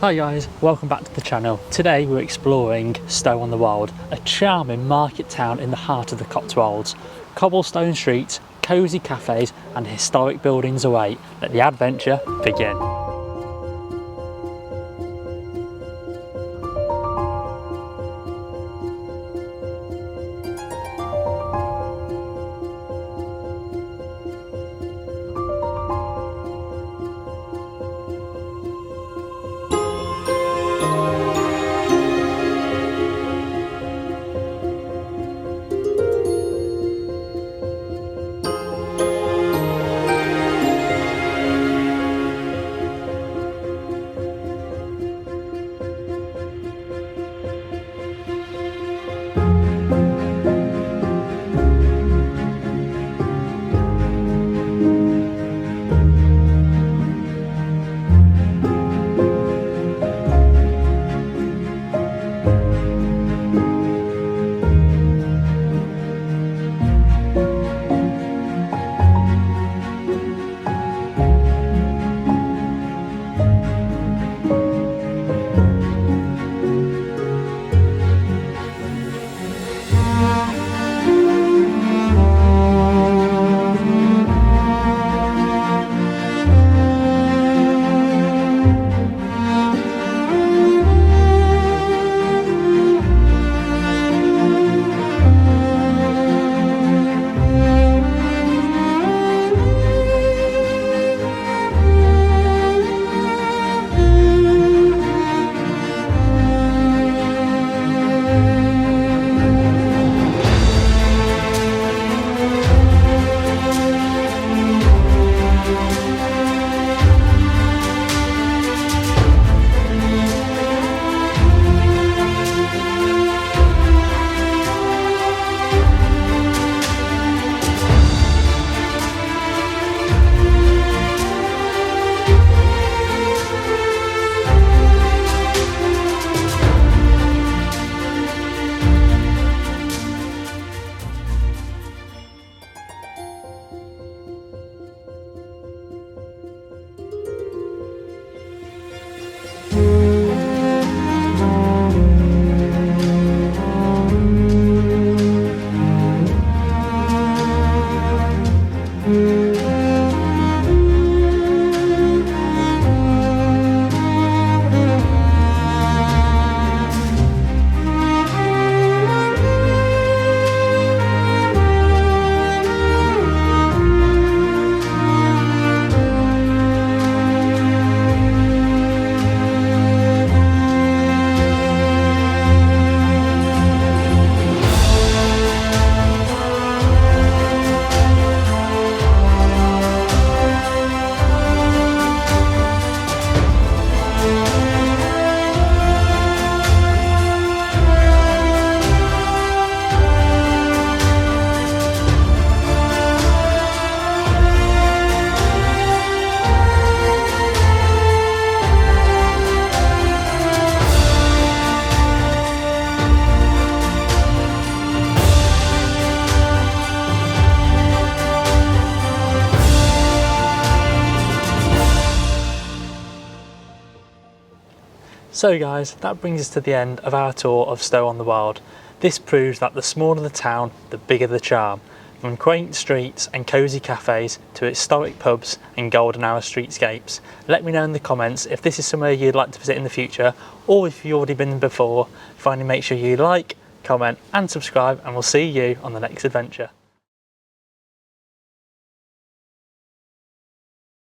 Hi guys, welcome back to the channel. Today we're exploring Stow-on-the-Wold, a charming market town in the heart of the Cotswolds. Cobblestone streets, cosy cafes and historic buildings await. Let the adventure begin. So guys, that brings us to the end of our tour of Stow-on-the-Wold. This proves that the smaller the town, the bigger the charm. From quaint streets and cosy cafes to historic pubs and golden hour streetscapes. Let me know in the comments if this is somewhere you'd like to visit in the future, or if you've already been before. Finally, make sure you like, comment and subscribe, and we'll see you on the next adventure.